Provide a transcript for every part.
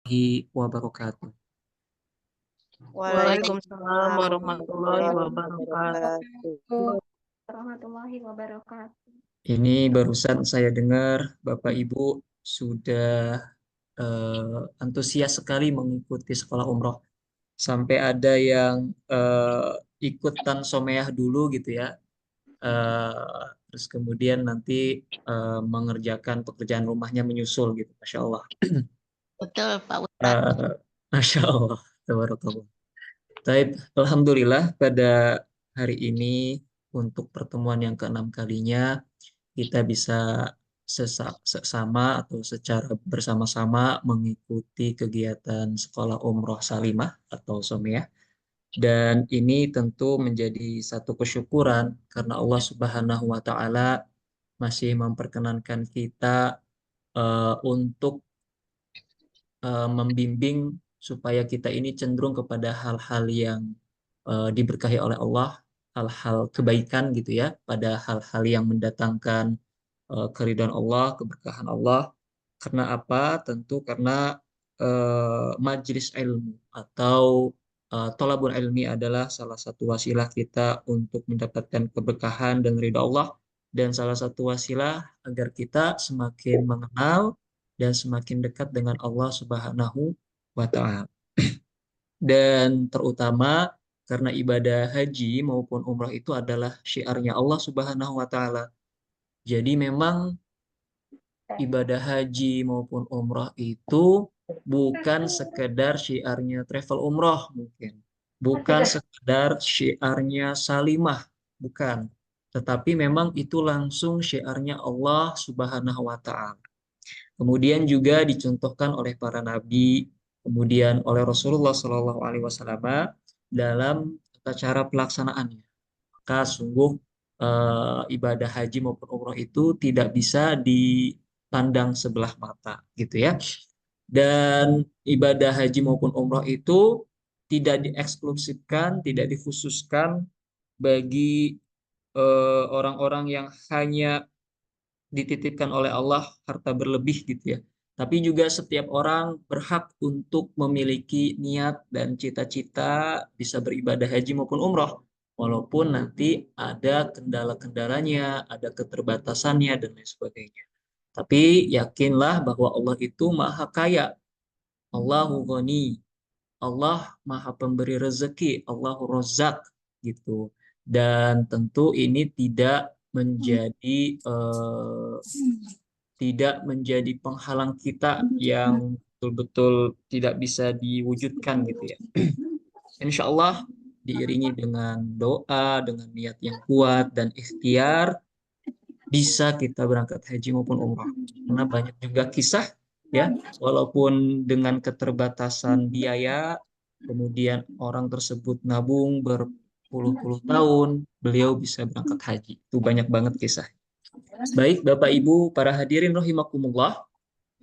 wabarakatuh. Waalaikumsalam Waalaikumsalam warahmatullahi warahmatullahi wabarakatuh. wabarakatuh. Warahmatullahi wabarakatuh. Ini barusan saya dengar Bapak Ibu sudah antusias sekali mengikuti sekolah umroh. Sampai ada yang ikutan someah dulu gitu ya. Terus kemudian nanti mengerjakan pekerjaan rumahnya menyusul gitu. Masya Allah. Betul, Pak Ustadz. Eh, Masya Allah. Tabarakallah. Taib, Alhamdulillah pada hari ini untuk pertemuan yang keenam kalinya kita bisa sesama atau secara bersama-sama mengikuti kegiatan sekolah umroh salimah atau somiyah. Dan ini tentu menjadi satu kesyukuran karena Allah Subhanahu wa Ta'ala masih memperkenankan kita untuk membimbing supaya kita ini cenderung kepada hal-hal yang diberkahi oleh Allah, hal-hal kebaikan gitu ya, pada hal-hal yang mendatangkan keridhaan Allah, keberkahan Allah. Karena apa? Tentu karena majlis ilmu atau thalabul ilmi adalah salah satu wasilah kita untuk mendapatkan keberkahan dan ridha Allah dan salah satu wasilah agar kita semakin mengenal dan semakin dekat dengan Allah Subhanahu wa taala. Dan terutama karena ibadah haji maupun umrah itu adalah syiarnya Allah Subhanahu wa taala. Jadi memang ibadah haji maupun umroh itu bukan sekedar syiarnya travel umroh mungkin. Bukan sekedar syiarnya salimah, bukan. Tetapi memang itu langsung syiarnya Allah Subhanahu wa taala. Kemudian juga dicontohkan oleh para nabi, kemudian oleh Rasulullah Shallallahu alaihi wasallam dalam tata cara pelaksanaannya. Maka sungguh ibadah haji maupun umroh itu tidak bisa dipandang sebelah mata gitu ya. Dan ibadah haji maupun umroh itu tidak dieksklusifkan, tidak dikhususkan bagi orang-orang yang hanya dititipkan oleh Allah harta berlebih gitu ya. Tapi juga setiap orang berhak untuk memiliki niat dan cita-cita bisa beribadah haji maupun umroh. Walaupun nanti ada kendala-kendalanya, ada keterbatasannya, dan lain sebagainya. Tapi yakinlah bahwa Allah itu maha kaya. Allahu ghani. Allah maha pemberi rezeki. Allahu rozak gitu. Dan tentu ini tidak menjadi penghalang kita yang betul-betul tidak bisa diwujudkan gitu ya. Insya Allah diiringi dengan doa, dengan niat yang kuat dan ikhtiar, bisa kita berangkat haji maupun umrah. Karena banyak juga kisah ya, walaupun dengan keterbatasan biaya, kemudian orang tersebut nabung berpuluh-puluh tahun, beliau bisa berangkat haji. Itu banyak banget kisah. Baik, Bapak Ibu, para hadirin rahimakumullah,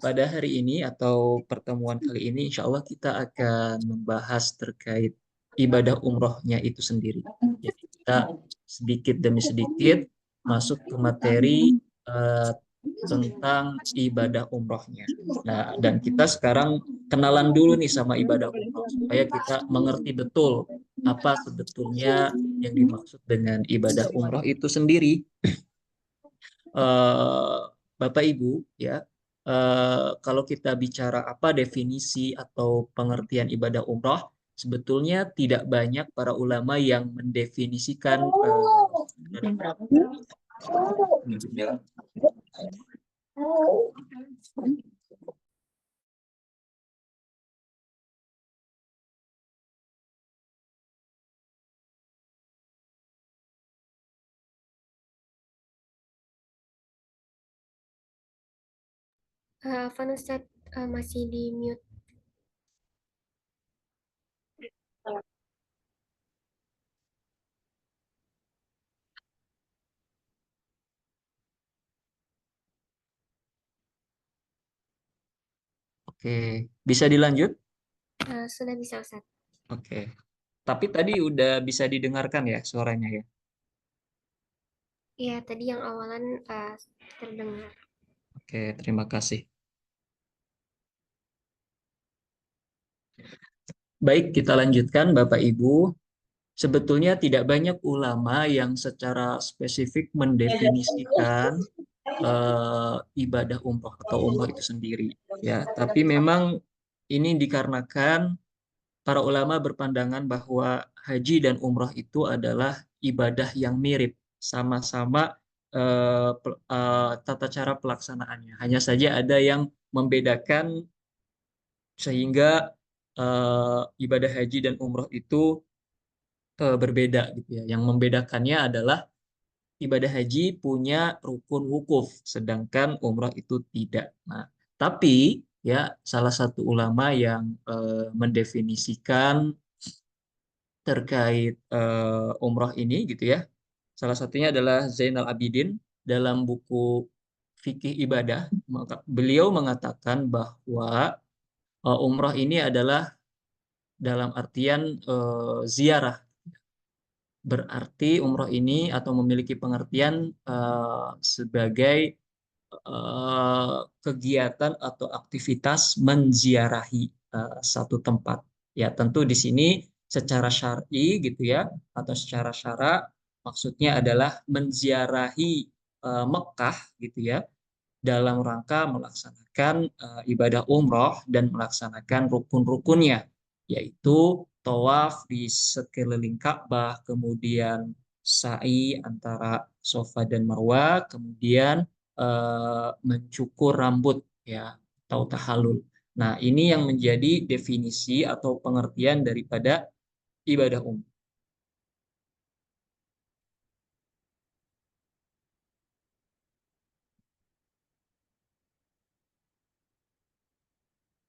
pada hari ini atau pertemuan kali ini, insya Allah kita akan membahas terkait ibadah umrohnya itu sendiri. Jadi kita sedikit demi sedikit masuk ke materi eh, tentang ibadah umrohnya. Nah, dan kita sekarang kenalan dulu nih sama ibadah umroh supaya kita mengerti betul apa sebetulnya yang dimaksud dengan ibadah umroh itu sendiri. eh, Bapak Ibu ya, kalau kita bicara apa definisi atau pengertian ibadah umroh, sebetulnya tidak banyak para ulama yang mendefinisikan Afan Ustadz, masih di mute. Oke, bisa dilanjut? Sudah bisa Ustadz. Oke. Tapi tadi udah bisa didengarkan ya suaranya ya. Iya, tadi yang awalan terdengar. Oke, terima kasih. Baik, kita lanjutkan Bapak Ibu. Sebetulnya tidak banyak ulama yang secara spesifik mendefinisikan ibadah umroh atau umroh itu sendiri. Ya, tapi memang ini dikarenakan para ulama berpandangan bahwa haji dan umroh itu adalah ibadah yang mirip, sama-sama tata cara pelaksanaannya. Hanya saja ada yang membedakan sehingga ibadah haji dan umroh itu berbeda gitu ya. Yang membedakannya adalah ibadah haji punya rukun wukuf, sedangkan umroh itu tidak. Nah, tapi ya salah satu ulama yang mendefinisikan terkait umroh ini gitu ya. Salah satunya adalah Zainal Abidin dalam buku Fikih Ibadah. Beliau mengatakan bahwa umroh ini adalah dalam artian ziarah. Berarti umroh ini atau memiliki pengertian sebagai kegiatan atau aktivitas menziarahi satu tempat. Ya, tentu di sini secara syar'i gitu ya, atau secara syara maksudnya adalah menziarahi Mekah gitu ya, dalam rangka melaksanakan ibadah umroh dan melaksanakan rukun-rukunnya, yaitu tawaf di sekeliling Ka'bah, kemudian sa'i antara Safa dan Marwa, kemudian mencukur rambut ya atau tahallul. Nah, ini yang menjadi definisi atau pengertian daripada ibadah umroh.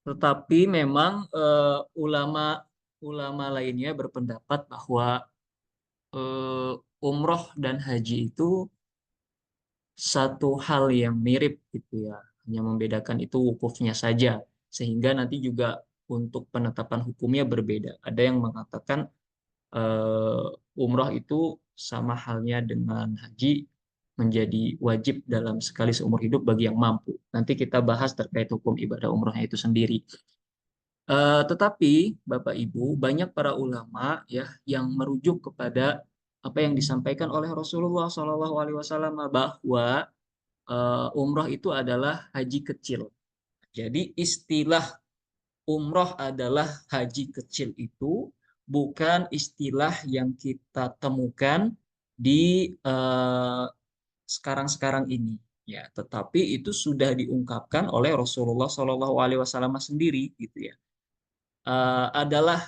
Tetapi memang ulama lainnya berpendapat bahwa umroh dan haji itu satu hal yang mirip gitu ya, hanya membedakan itu wukufnya saja, sehingga nanti juga untuk penetapan hukumnya berbeda. Ada yang mengatakan umroh itu sama halnya dengan haji, menjadi wajib dalam sekali seumur hidup bagi yang mampu. Nanti kita bahas terkait hukum ibadah umrohnya itu sendiri. Tetapi Bapak Ibu, banyak para ulama ya yang merujuk kepada apa yang disampaikan oleh Rasulullah SAW bahwa umroh itu adalah haji kecil. Jadi istilah umroh adalah haji kecil itu bukan istilah yang kita temukan di sekarang-sekarang ini. Ya, tetapi itu sudah diungkapkan oleh Rasulullah SAW sendiri, gitu ya. Adalah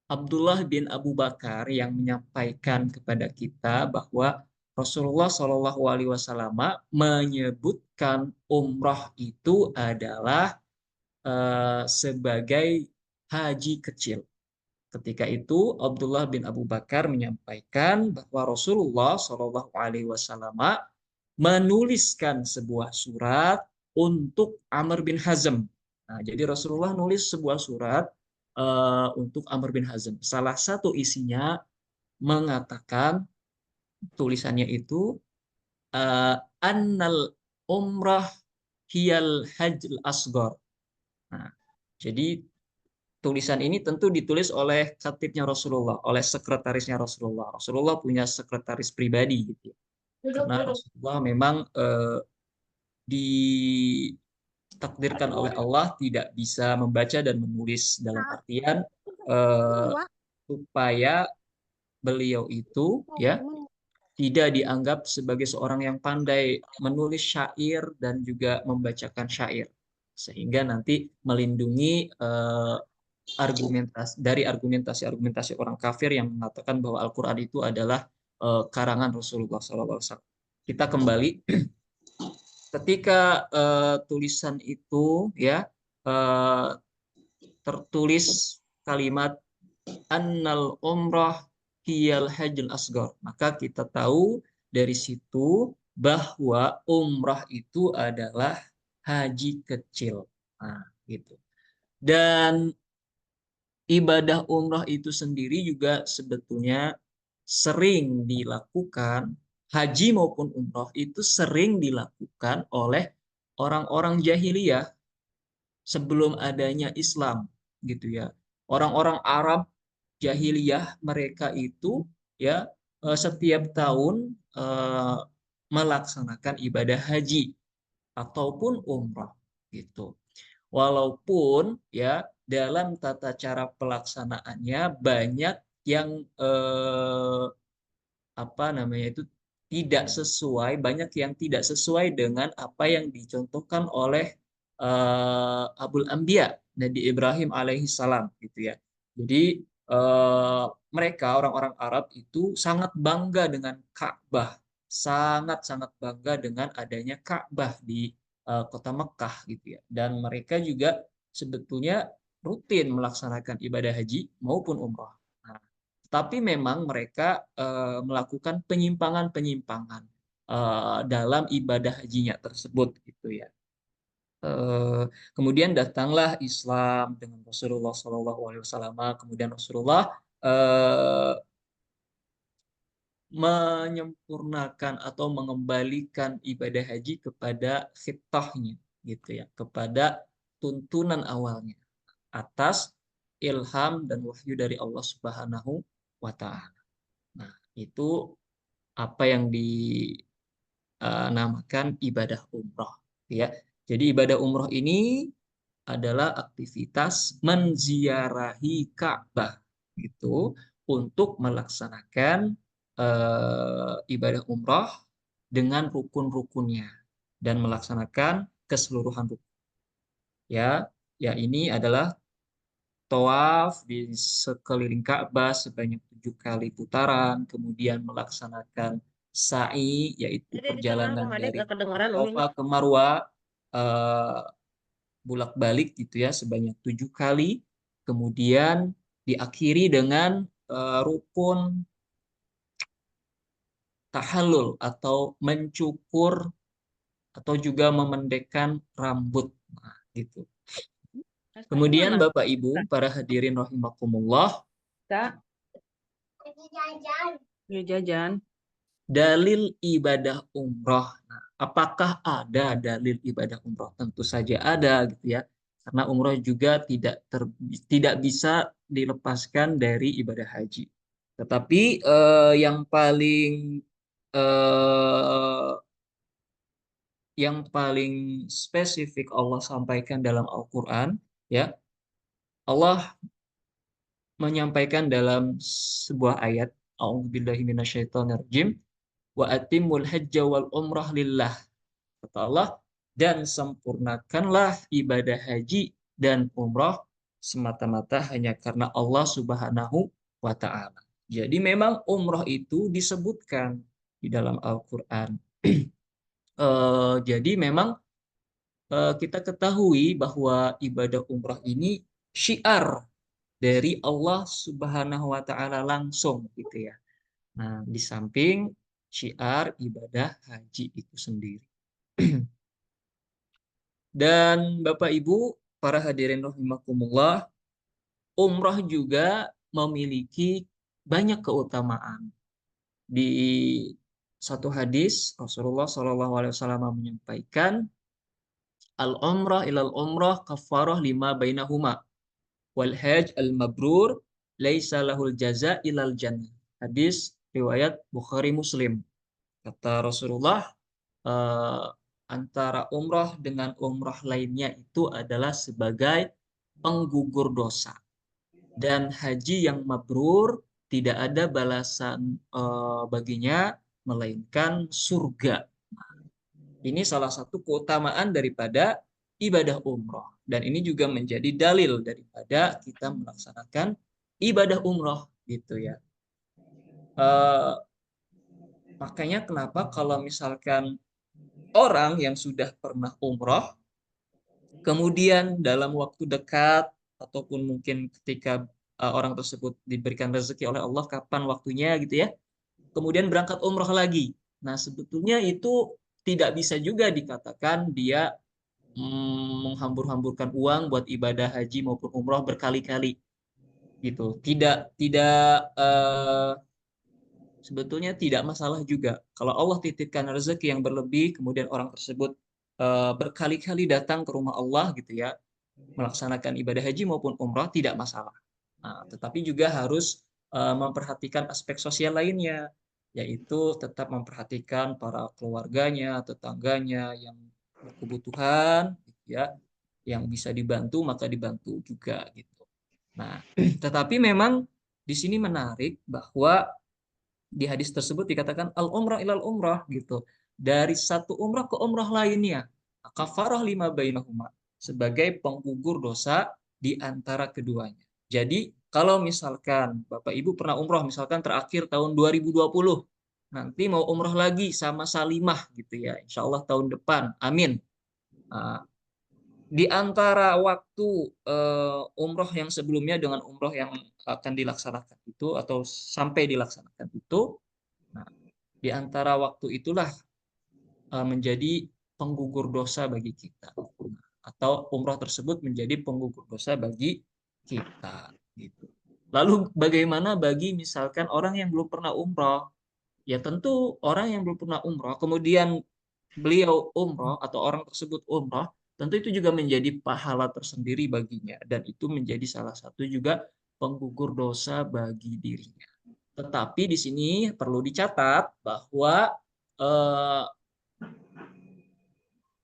Abdullah bin Abu Bakar yang menyampaikan kepada kita bahwa Rasulullah Shallallahu Alaihi Wasallam menyebutkan umrah itu adalah sebagai haji kecil. Ketika itu Abdullah bin Abu Bakar menyampaikan bahwa Rasulullah Shallallahu Alaihi Wasallam menuliskan sebuah surat untuk Amr bin Hazm. Nah, jadi Rasulullah nulis sebuah surat untuk Amr bin Hazm. Salah satu isinya mengatakan, tulisannya itu annal umrah hiyal hajjul asgor. Nah, jadi tulisan ini tentu ditulis oleh khatibnya Rasulullah, oleh sekretarisnya Rasulullah. Rasulullah punya sekretaris pribadi gitu ya. Karena Rasulullah memang ditakdirkan oleh Allah tidak bisa membaca dan menulis, dalam artian supaya beliau itu ya tidak dianggap sebagai seorang yang pandai menulis syair dan juga membacakan syair, sehingga nanti melindungi argumentasi orang kafir yang mengatakan bahwa Al-Quran itu adalah karangan Rasulullah SAW. Kita kembali ketika tulisan itu ya tertulis kalimat annal umrah hiyal hajjul asgar, maka kita tahu dari situ bahwa umrah itu adalah haji kecil. Nah, gitu. Dan ibadah umrah itu sendiri juga sebetulnya sering dilakukan, haji maupun umrah itu sering dilakukan oleh orang-orang jahiliyah sebelum adanya Islam gitu ya. orang-orang Arab jahiliyah mereka itu ya setiap tahun melaksanakan ibadah haji ataupun umrah gitu. Walaupun ya dalam tata cara pelaksanaannya banyak yang apa namanya itu tidak sesuai, banyak yang tidak sesuai dengan apa yang dicontohkan oleh Abul Anbiya, Nabi Ibrahim alaihissalam gitu ya. Jadi mereka orang-orang Arab itu sangat bangga dengan Ka'bah, sangat-sangat bangga dengan adanya Ka'bah di kota Mekah gitu ya. Dan mereka juga sebetulnya rutin melaksanakan ibadah haji maupun umrah. Nah, tapi memang mereka melakukan penyimpangan-penyimpangan dalam ibadah hajinya tersebut gitu ya. Kemudian datanglah Islam dengan Rasulullah SAW. Kemudian Rasulullah eh, menyempurnakan atau mengembalikan ibadah haji kepada fitrahnya gitu ya, kepada tuntunan awalnya atas ilham dan wahyu dari Allah Subhanahu wa taala. Nah, itu apa yang dinamakan ibadah umroh ya. Jadi ibadah umroh ini adalah aktivitas menziarahi Ka'bah itu untuk melaksanakan ibadah umroh dengan rukun-rukunnya dan melaksanakan keseluruhan rukun. Ya, ini adalah tawaf di sekeliling Ka'bah sebanyak 7 kali putaran, kemudian melaksanakan sa'i, yaitu Jadi ditengah perjalanan Ramadhan dari gak kedengeran Umi. Safa ke Marwa, bolak-balik gitu ya sebanyak 7 kali, kemudian diakhiri dengan rukun tahallul atau mencukur atau juga memendekkan rambut. Nah, gitu. Kemudian Mana? Bapak Ibu, para hadirin rahimakumullah, Kak, yuk jajan. dalil ibadah umroh. Nah, apakah ada dalil ibadah umroh? Tentu saja ada gitu ya. Karena umroh juga tidak bisa dilepaskan dari ibadah haji. Tetapi eh, yang paling spesifik Allah sampaikan dalam Al-Qur'an ya. Allah menyampaikan dalam sebuah ayat, A'udzubillahi minasyaitonirrajim, wa atimul hajja wal umrah lillah. Kata Allah, dan sempurnakanlah ibadah haji dan umrah semata-mata hanya karena Allah Subhanahu wa taala. Jadi memang umrah itu disebutkan di dalam Al-Qur'an. Jadi memang kita ketahui bahwa ibadah umrah ini syiar dari Allah Subhanahu wa taala langsung gitu ya. Nah, di samping syiar ibadah haji itu sendiri. Dan Bapak Ibu, para hadirin rahimakumullah, umrah juga memiliki banyak keutamaan. Di satu hadis Rasulullah SAW menyampaikan, al-umrah ilal umrah kafarah lima bainahuma wal hajj al mabrur laisa lahul jaza ilal jannah. Hadis riwayat Bukhari Muslim. Kata Rasulullah, eh, antara umrah dengan umrah lainnya itu adalah sebagai penggugur dosa. Dan haji yang mabrur tidak ada balasan baginya melainkan surga. Ini salah satu keutamaan daripada ibadah umroh. Dan ini juga menjadi dalil daripada kita melaksanakan ibadah umroh gitu ya. Eh, Makanya kenapa kalau misalkan orang yang sudah pernah umroh, kemudian dalam waktu dekat ataupun mungkin ketika orang tersebut diberikan rezeki oleh Allah kapan waktunya gitu ya, kemudian berangkat umroh lagi. Nah, sebetulnya itu tidak bisa juga dikatakan dia menghambur-hamburkan uang buat ibadah haji maupun umroh berkali-kali gitu. Tidak sebetulnya tidak masalah juga. Kalau Allah titipkan rezeki yang berlebih, kemudian orang tersebut berkali-kali datang ke rumah Allah gitu ya, melaksanakan ibadah haji maupun umrah, tidak masalah. Nah, tetapi juga harus memperhatikan aspek sosial lainnya, yaitu tetap memperhatikan para keluarganya, tetangganya yang berkebutuhan, gitu ya, yang bisa dibantu maka dibantu juga gitu. Nah, tetapi memang di sini menarik bahwa di hadis tersebut dikatakan al umrah ilal umrah gitu. Dari satu umrah ke umrah lainnya. Kafarah lima bainahuma sebagai penggugur dosa di antara keduanya. Jadi kalau misalkan Bapak Ibu pernah umrah misalkan terakhir tahun 2020, nanti mau umrah lagi sama Salimah gitu ya. Insya Allah tahun depan. Amin. Nah, di antara waktu umroh yang sebelumnya dengan umroh yang akan dilaksanakan itu atau sampai dilaksanakan itu, nah, di antara waktu itulah menjadi penggugur dosa bagi kita, atau umroh tersebut menjadi penggugur dosa bagi kita. Gitu. Lalu bagaimana bagi misalkan orang yang belum pernah umroh? Ya tentu orang yang belum pernah umroh, kemudian beliau umroh atau orang tersebut umroh, tentu itu juga menjadi pahala tersendiri baginya dan itu menjadi salah satu juga penggugur dosa bagi dirinya. Tetapi di sini perlu dicatat bahwa eh,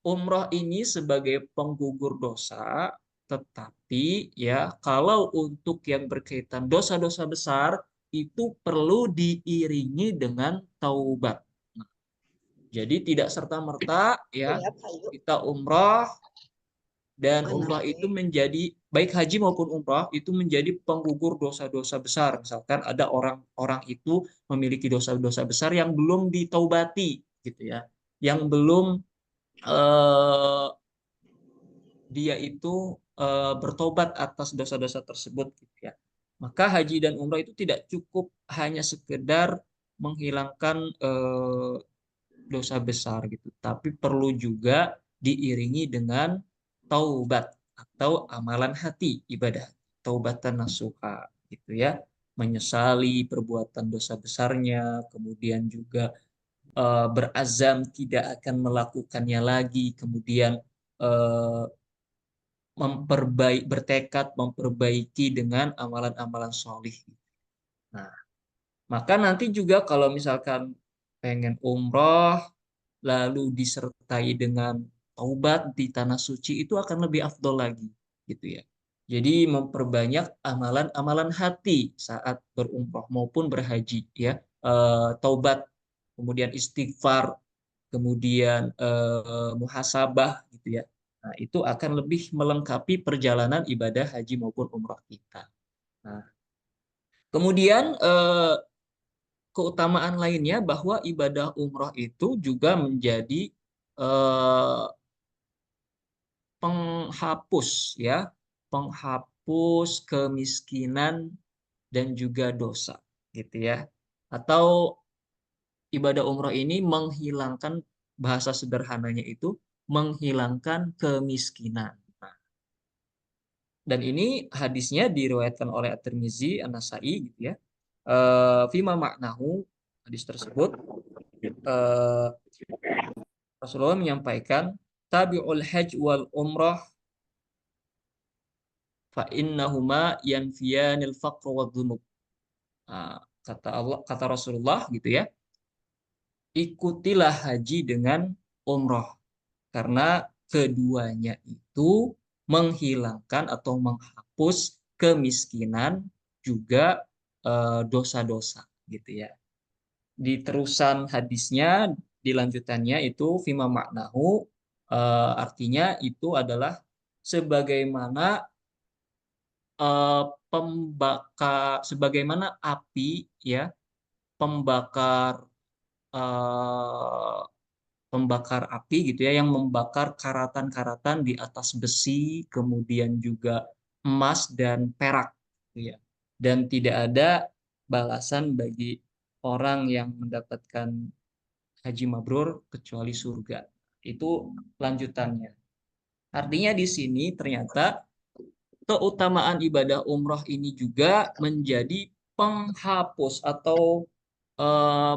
umroh ini sebagai penggugur dosa, tetapi ya kalau untuk yang berkaitan dosa-dosa besar itu perlu diiringi dengan taubat. Nah, jadi tidak serta-merta ya kita umroh dan umroh itu menjadi baik haji maupun umroh itu menjadi penggugur dosa-dosa besar. Misalkan ada orang-orang itu memiliki dosa-dosa besar yang belum ditaubati gitu ya, yang belum eh, dia itu bertobat atas dosa-dosa tersebut gitu ya. Maka haji dan umroh itu tidak cukup hanya sekedar menghilangkan dosa besar gitu, tapi perlu juga diiringi dengan taubat atau amalan hati, ibadah taubatan nasuha gitu ya, menyesali perbuatan dosa besarnya, kemudian juga berazam tidak akan melakukannya lagi, kemudian eh, bertekad memperbaiki dengan amalan-amalan solih. Nah, maka nanti juga kalau misalkan pengen umroh lalu disertai dengan taubat di tanah suci itu akan lebih afdol lagi gitu ya. Jadi memperbanyak amalan-amalan hati saat berumroh maupun berhaji ya. Taubat, kemudian istighfar, kemudian muhasabah gitu ya. Nah, itu akan lebih melengkapi perjalanan ibadah haji maupun umroh kita. Nah, kemudian keutamaan lainnya bahwa ibadah umroh itu juga menjadi eh, penghapus ya, penghapus kemiskinan dan juga dosa gitu ya. Atau ibadah umroh ini menghilangkan bahasa sederhananya itu menghilangkan kemiskinan. Nah, dan ini hadisnya diriwayatkan oleh At-Tirmizi, An-Nasai gitu ya. Fima maknahu hadis tersebut eh, Rasulullah menyampaikan tabi'ul hajj wal umrah fa innahuma yanfiyanil faqr wa dhunub. Nah, kata Allah, kata Rasulullah gitu ya. Ikutilah haji dengan umrah karena keduanya itu menghilangkan atau menghapus kemiskinan juga dosa-dosa gitu ya. Di terusan hadisnya, di lanjutannya itu fima maknahu artinya itu adalah sebagaimana eh, sebagaimana api ya pembakar eh, pembakar api gitu ya yang membakar karatan-karatan di atas besi kemudian juga emas dan perak gitu ya. Dan tidak ada balasan bagi orang yang mendapatkan haji mabrur kecuali surga. Itu lanjutannya. Artinya di sini ternyata keutamaan ibadah umroh ini juga menjadi penghapus atau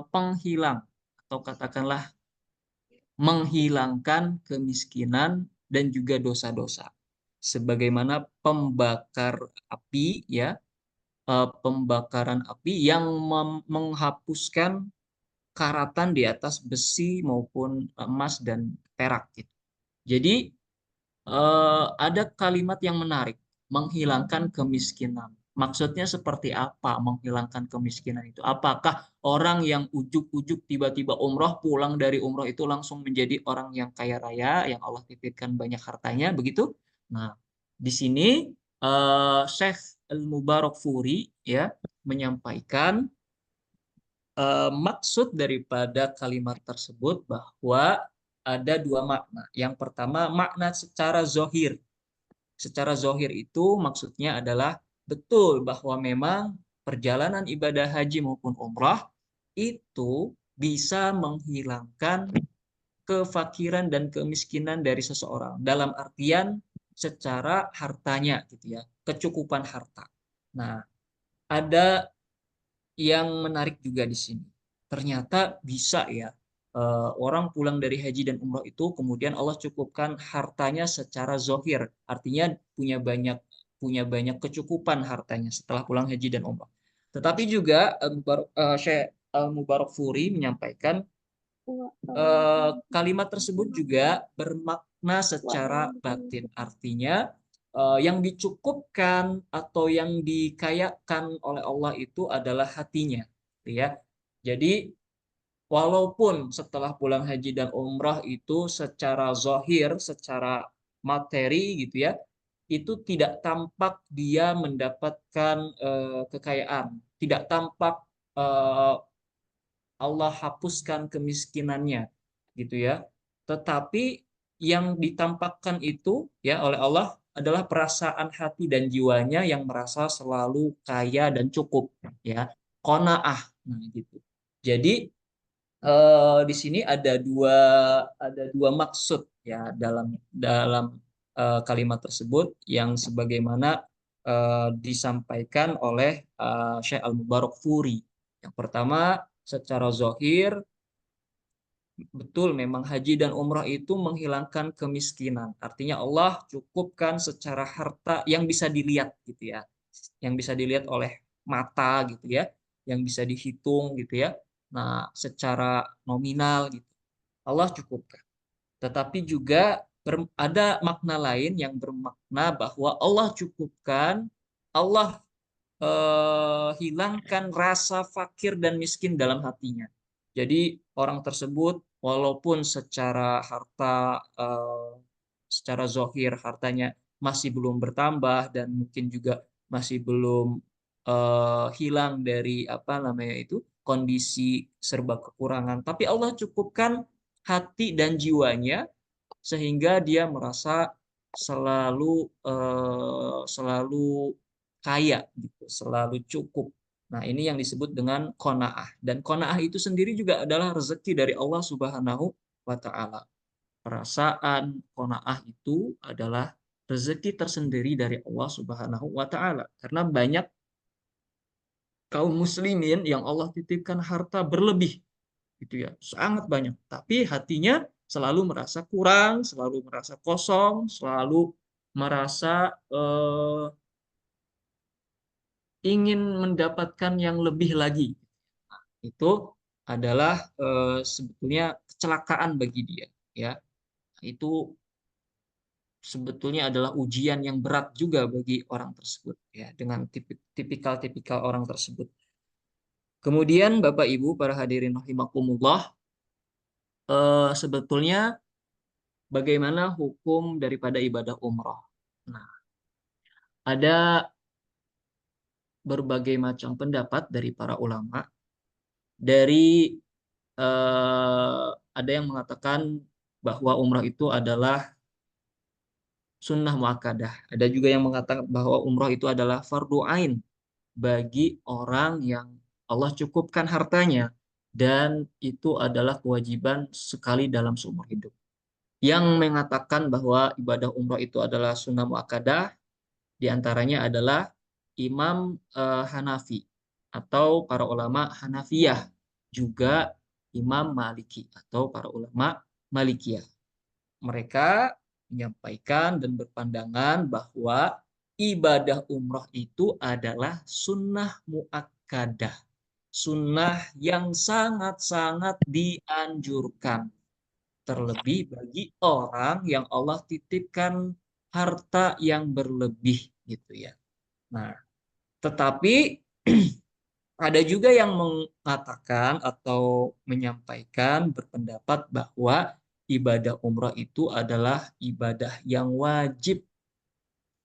penghilang atau katakanlah menghilangkan kemiskinan dan juga dosa-dosa. Sebagaimana pembakar api ya pembakaran api yang menghapuskan karatan di atas besi maupun emas dan perak gitu. Jadi ada kalimat yang menarik, menghilangkan kemiskinan. Maksudnya seperti apa menghilangkan kemiskinan itu? Apakah orang yang ujuk-ujuk tiba-tiba umroh, pulang dari umroh itu langsung menjadi orang yang kaya raya, yang Allah titipkan banyak hartanya, begitu? Nah, di sini Syekh Al-Mubarakfuri ya menyampaikan maksud daripada kalimat tersebut bahwa ada dua makna. Yang pertama, makna secara zohir. Secara zohir itu maksudnya adalah betul bahwa memang perjalanan ibadah haji maupun umrah itu bisa menghilangkan kefakiran dan kemiskinan dari seseorang. Dalam artian secara hartanya gitu ya, kecukupan harta. Nah, ada yang menarik juga di sini. Ternyata bisa ya, orang pulang dari haji dan umroh itu kemudian Allah cukupkan hartanya secara zohir, artinya punya banyak kecukupan hartanya setelah pulang haji dan umroh. Tetapi juga Syekh Al-Mubarak Furi menyampaikan kalimat tersebut juga bermakna secara batin, artinya yang dicukupkan atau yang dikayakan oleh Allah itu adalah hatinya, gitu ya. Jadi walaupun setelah pulang haji dan umrah itu secara zahir, secara materi gitu ya, itu tidak tampak dia mendapatkan kekayaan, tidak tampak eh, Allah hapuskan kemiskinannya gitu ya. Tetapi yang ditampakkan itu ya oleh Allah adalah perasaan hati dan jiwanya yang merasa selalu kaya dan cukup ya. Qanaah. Nah gitu. Jadi di sini ada dua maksud ya dalam dalam kalimat tersebut yang sebagaimana disampaikan oleh Syekh Al-Mubarak Furi. Yang pertama, secara zahir betul memang haji dan umrah itu menghilangkan kemiskinan. Artinya Allah cukupkan secara harta yang bisa dilihat gitu ya. Yang bisa dilihat oleh mata gitu ya, yang bisa dihitung gitu ya. Nah, secara nominal gitu. Allah cukupkan. Tetapi juga ada makna lain yang bermakna bahwa Allah cukupkan, Allah hilangkan rasa fakir dan miskin dalam hatinya. Jadi orang tersebut walaupun secara harta, secara zohir hartanya masih belum bertambah dan mungkin juga masih belum hilang dari apa namanya itu kondisi serba kekurangan, tapi Allah cukupkan hati dan jiwanya sehingga dia merasa selalu kaya gitu, selalu cukup. Nah, ini yang disebut dengan qanaah. Dan qanaah itu sendiri juga adalah rezeki dari Allah Subhanahu wa taala. Perasaan qanaah itu adalah rezeki tersendiri dari Allah Subhanahu wa taala. Karena banyak kaum muslimin yang Allah titipkan harta berlebih gitu ya, sangat banyak, tapi hatinya selalu merasa kurang, selalu merasa kosong, selalu merasa ingin mendapatkan yang lebih lagi. Itu adalah sebetulnya kecelakaan bagi dia ya. Itu sebetulnya adalah ujian yang berat juga bagi orang tersebut ya, dengan tipikal-tipikal orang tersebut. Kemudian Bapak Ibu para hadirin rahimakumullah, sebetulnya bagaimana hukum daripada ibadah umroh? Nah, ada berbagai macam pendapat dari para ulama. Dari ada yang mengatakan bahwa umroh itu adalah sunnah muakkadah. Ada juga yang mengatakan bahwa umroh itu adalah fardu ain bagi orang yang Allah cukupkan hartanya dan itu adalah kewajiban sekali dalam seumur hidup. Yang mengatakan bahwa ibadah umroh itu adalah sunnah muakkadah di antaranya adalah Imam Hanafi atau para ulama Hanafiyah, juga Imam Maliki atau para ulama Malikiyah. Mereka menyampaikan dan berpandangan bahwa ibadah umroh itu adalah sunnah muakkadah. Sunnah yang sangat-sangat dianjurkan. Terlebih bagi orang yang Allah titipkan harta yang berlebih gitu ya. Nah, tetapi ada juga yang mengatakan atau menyampaikan berpendapat bahwa ibadah umroh itu adalah ibadah yang wajib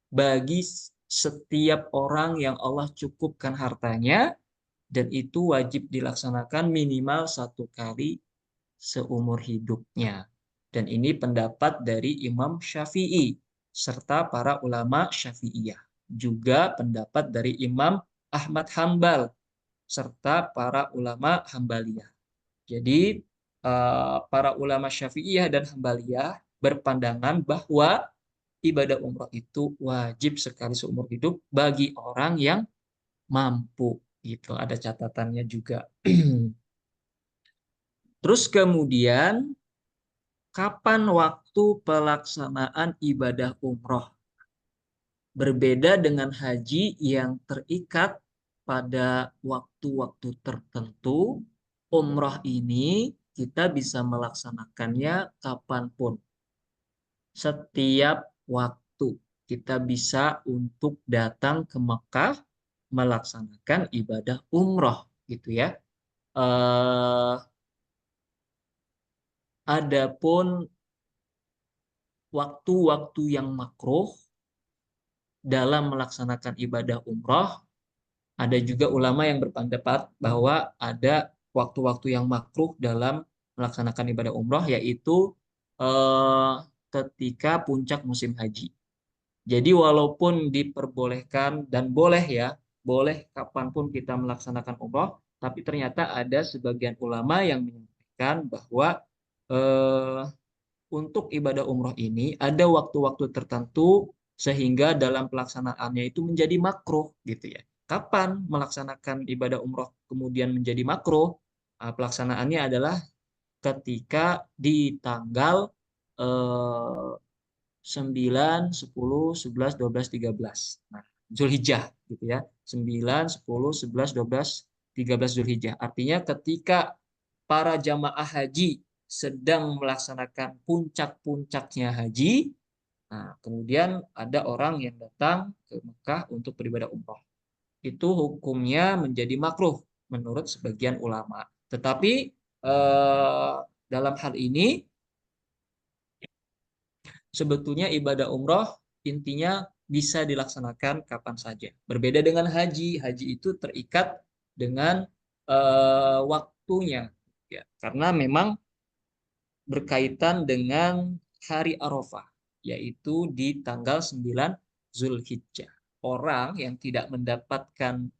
bagi setiap orang yang Allah cukupkan hartanya, dan itu wajib dilaksanakan minimal 1 kali seumur hidupnya. Dan ini pendapat dari Imam Syafi'i serta para ulama Syafi'iyah. Juga pendapat dari Imam Ahmad Hambal serta para ulama Hambaliyah. Jadi para ulama Syafi'iyah dan Hambaliyah berpandangan bahwa ibadah umroh itu wajib sekali seumur hidup bagi orang yang mampu. Gitu, ada catatannya juga. Terus kemudian, kapan waktu pelaksanaan ibadah umroh? Berbeda dengan haji yang terikat pada waktu-waktu tertentu, umroh ini kita bisa melaksanakannya kapanpun. Setiap waktu kita bisa untuk datang ke Mekah melaksanakan ibadah umroh gitu ya. Adapun waktu-waktu yang makruh dalam melaksanakan ibadah umroh, ada juga ulama yang berpendapat bahwa ada waktu-waktu yang makruh dalam melaksanakan ibadah umroh, yaitu eh, ketika puncak musim haji. Jadi walaupun diperbolehkan dan boleh ya, boleh kapanpun kita melaksanakan umroh, tapi ternyata ada sebagian ulama yang menyampaikan bahwa eh, untuk ibadah umroh ini ada waktu-waktu tertentu sehingga dalam pelaksanaannya itu menjadi makruh gitu ya. Kapan melaksanakan ibadah umroh kemudian menjadi makruh? Pelaksanaannya adalah ketika di tanggal 9, 10, 11, 12, 13. Nah, Zulhijjah gitu ya. 9, 10, 11, 12, 13 Zulhijjah. Artinya ketika para jamaah haji sedang melaksanakan puncak-puncaknya haji, nah, kemudian ada orang yang datang ke Mekah untuk beribadah umroh. Itu hukumnya menjadi makruh menurut sebagian ulama. Tetapi dalam hal ini sebetulnya ibadah umroh intinya bisa dilaksanakan kapan saja. Berbeda dengan haji, haji itu terikat dengan waktunya, ya, karena memang berkaitan dengan hari Arafah, yaitu di tanggal 9 Zulhijjah. Orang yang tidak mendapatkan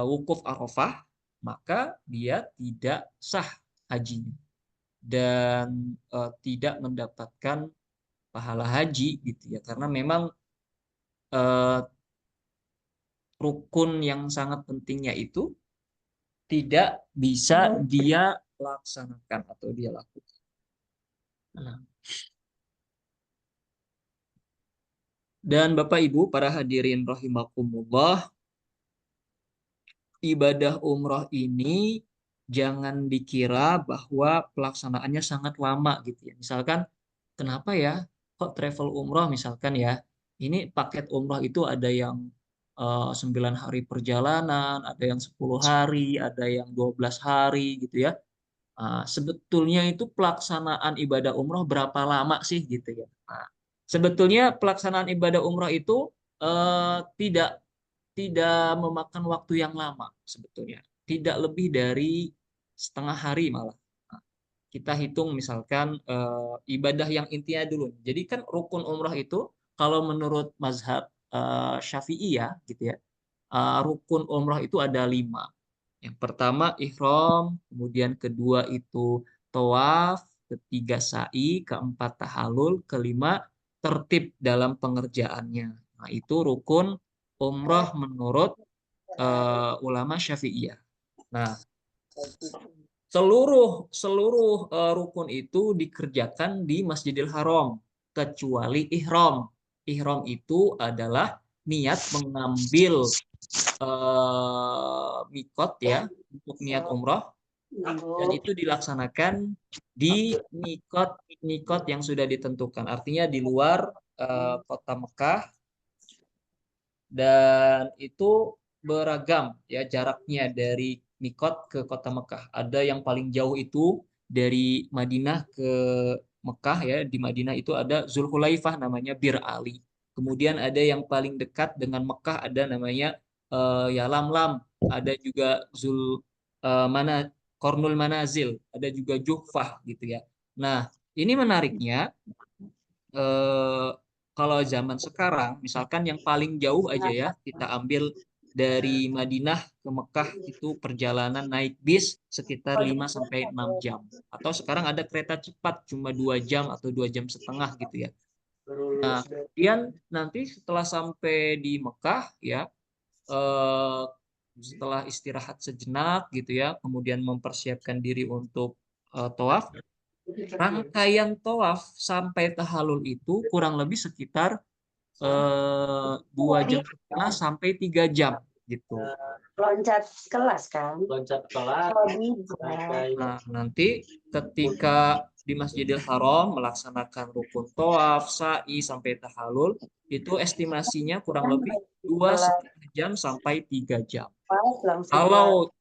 wukuf Arafah, maka dia tidak sah hajinya dan tidak mendapatkan pahala haji gitu ya, karena memang eh, rukun yang sangat pentingnya itu tidak bisa dia laksanakan atau dia lakukan. Nah, dan Bapak Ibu para hadirin rahimakumullah, ibadah umroh ini jangan dikira bahwa pelaksanaannya sangat lama gitu ya. Misalkan kenapa ya kok travel umroh misalkan ya, ini paket umroh itu ada yang 9 hari perjalanan, ada yang 10 hari, ada yang 12 hari gitu ya. Sebetulnya itu pelaksanaan ibadah umroh berapa lama sih gitu ya. Sebetulnya pelaksanaan ibadah umroh itu tidak tidak memakan waktu yang lama sebetulnya. Tidak lebih dari setengah hari malah. Kita hitung misalkan ibadah yang intinya dulu. Jadi kan rukun umroh itu kalau menurut mazhab Syafi'i ya gitu ya. Rukun umroh itu ada 5. Yang pertama ihram, kemudian kedua itu tawaf, ketiga sa'i, keempat tahalul, kelima tertib dalam pengerjaannya. Nah, itu rukun umroh menurut ulama Syafi'iyah. Nah, seluruh seluruh rukun itu dikerjakan di Masjidil Haram kecuali ihram. ihram itu adalah niat mengambil mikot ya untuk niat umroh, dan itu dilaksanakan di mikot yang sudah ditentukan, artinya di luar kota Mekah, dan itu beragam ya jaraknya dari mikot ke kota Mekah. Ada yang paling jauh itu dari Madinah ke Mekah ya, di Madinah itu ada Zulhulaifah namanya Bir Ali. Kemudian ada yang paling dekat dengan Mekah ada namanya ya Lamlam, ada juga mana Kornul Manazil, ada juga Juhfah gitu ya. Nah, ini menariknya eh, kalau zaman sekarang, misalkan yang paling jauh aja ya, kita ambil dari Madinah ke Mekah itu perjalanan naik bis sekitar 5 sampai 6 jam. Atau sekarang ada kereta cepat cuma 2 jam atau 2 jam setengah gitu ya. Nah, kemudian nanti setelah sampai di Mekah ya, eh, setelah istirahat sejenak gitu ya, kemudian mempersiapkan diri untuk tawaf, rangkaian tawaf sampai tahallul itu kurang lebih sekitar 2 jam setengah sampai 3 jam gitu. Loncat kelas kan? Loncat kelas. Nah, nanti ketika di Masjidil Haram melaksanakan rukun tawaf, sa'i sampai tahallul, itu estimasinya kurang lebih 2,5 jam sampai 3 jam. Kalau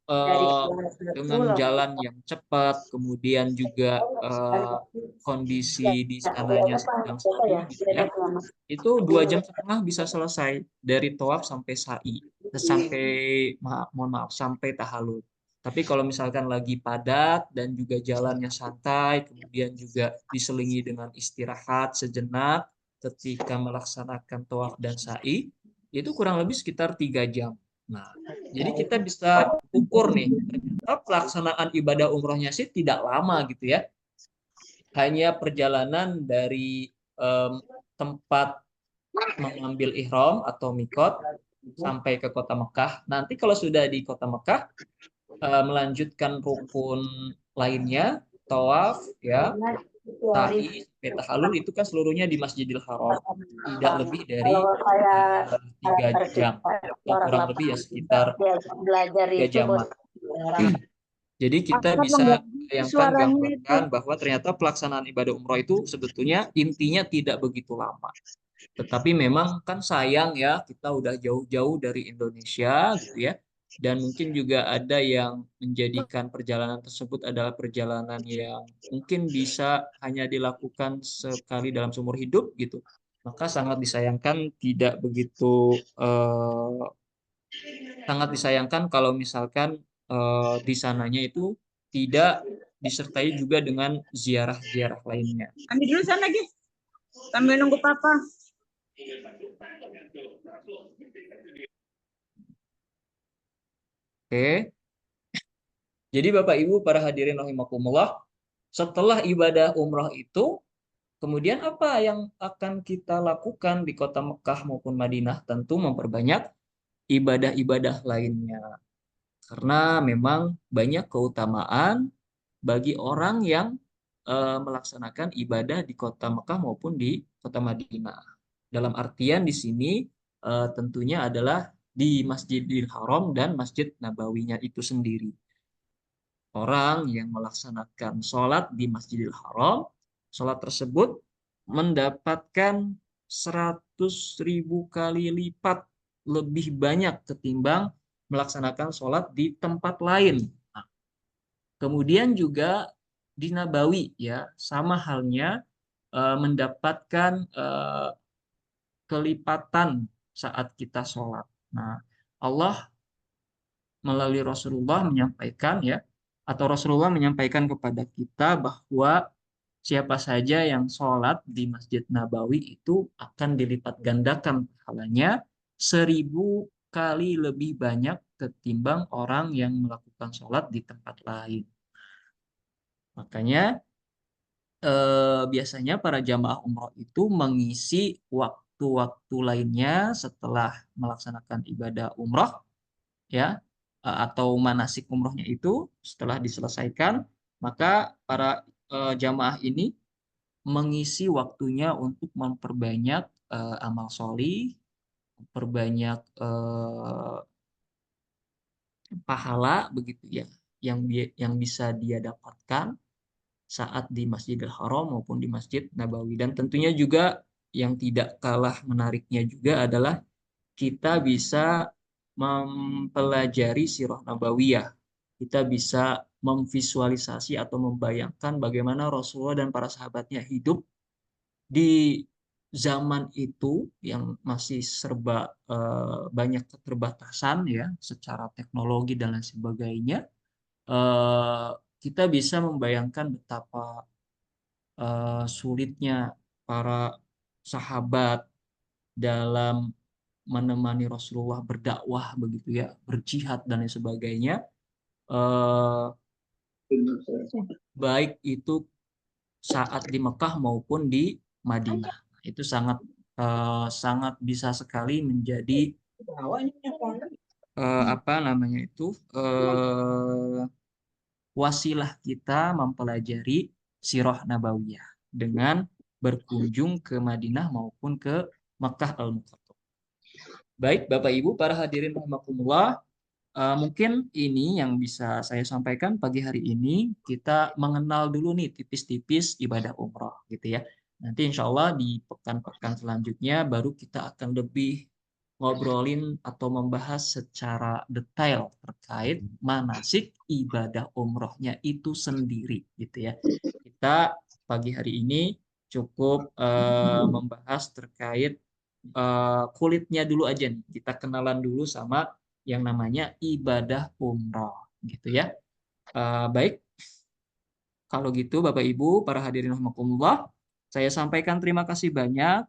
dengan jalan yang cepat, kemudian juga kondisi di sananya sedang sepi, gitu ya, itu 2 jam setengah bisa selesai dari tawaf sampai sa'i, sampai mohon maaf sampai tahallul. Tapi kalau misalkan lagi padat dan juga jalannya santai, kemudian juga diselingi dengan istirahat sejenak ketika melaksanakan tawaf dan sa'i, itu kurang lebih sekitar 3 jam. Nah, jadi kita bisa ukur nih, ternyata pelaksanaan ibadah umrohnya sih tidak lama gitu ya. Hanya perjalanan dari tempat mengambil ihram atau mikot sampai ke kota Mekah. Nanti kalau sudah di kota Mekah, melanjutkan rukun lainnya, tawaf, ya, sa'i, sampai tahallul itu kan seluruhnya di Masjidil Haram. Tidak lebih dari 3 jam atau kurang lebih ya sekitar belajar 3 itu jaman. Jadi kita bisa bayangkan, gambarkan bahwa ternyata pelaksanaan ibadah umroh itu sebetulnya intinya tidak begitu lama. Tetapi memang kan sayang ya, kita udah jauh-jauh dari Indonesia gitu ya. Dan mungkin juga ada yang menjadikan perjalanan tersebut adalah perjalanan yang mungkin bisa hanya dilakukan sekali dalam seumur hidup gitu. Maka sangat disayangkan tidak begitu sangat disayangkan kalau misalkan di sananya itu tidak disertai juga dengan ziarah-ziarah lainnya. Ambil dulu sana lagi. Sambil nunggu papa. Oke. Jadi Bapak Ibu para hadirin rahimakumullah, setelah ibadah umrah itu, kemudian apa yang akan kita lakukan di kota Mekah maupun Madinah? Tentu memperbanyak ibadah-ibadah lainnya. Karena memang banyak keutamaan bagi orang yang melaksanakan ibadah di kota Mekah maupun di kota Madinah. Dalam artian di sini tentunya adalah di Masjidil Haram dan Masjid Nabawinya itu sendiri. Orang yang melaksanakan sholat di Masjidil Haram, sholat tersebut mendapatkan 100.000 kali lipat lebih banyak ketimbang melaksanakan sholat di tempat lain. Nah, kemudian juga di Nabawi ya, sama halnya mendapatkan kelipatan saat kita sholat. Nah, Allah melalui Rasulullah menyampaikan ya, atau Rasulullah menyampaikan kepada kita bahwa siapa saja yang sholat di Masjid Nabawi itu akan dilipat gandakan pahalanya 1.000 kali lebih banyak ketimbang orang yang melakukan sholat di tempat lain. Makanya biasanya para jamaah umroh itu mengisi waktu-waktu lainnya setelah melaksanakan ibadah umroh ya, atau manasik umrohnya itu setelah diselesaikan, maka para jamaah ini mengisi waktunya untuk memperbanyak amal solih, memperbanyak pahala begitu ya, yang bisa dia dapatkan saat di Masjidil Haram maupun di Masjid Nabawi. Dan tentunya juga yang tidak kalah menariknya juga adalah kita bisa mempelajari sirah nabawiyah. Kita bisa memvisualisasi atau membayangkan bagaimana Rasulullah dan para sahabatnya hidup di zaman itu yang masih serba banyak keterbatasan ya secara teknologi dan lain sebagainya. Eh, kita bisa membayangkan betapa sulitnya para sahabat dalam menemani Rasulullah berdakwah begitu ya, berjihad dan lain sebagainya. Eh, baik itu saat di Mekah maupun di Madinah. Itu sangat sangat bisa sekali menjadi apa namanya itu wasilah kita mempelajari sirah nabawiyah dengan berkunjung ke Madinah maupun ke Makkah Al-Mukarramah. Baik, Bapak Ibu para hadirin rahimakumullah, mungkin ini yang bisa saya sampaikan pagi hari ini. Kita mengenal dulu nih tipis-tipis ibadah umroh gitu ya. Nanti insya Allah di pekan-pekan selanjutnya baru kita akan lebih ngobrolin atau membahas secara detail terkait manasik ibadah umrohnya itu sendiri gitu ya. Kita pagi hari ini cukup membahas terkait kulitnya dulu aja nih. Kita kenalan dulu sama yang namanya ibadah umroh gitu ya. Baik, kalau gitu Bapak Ibu para hadirin rahimakumullah, saya sampaikan terima kasih banyak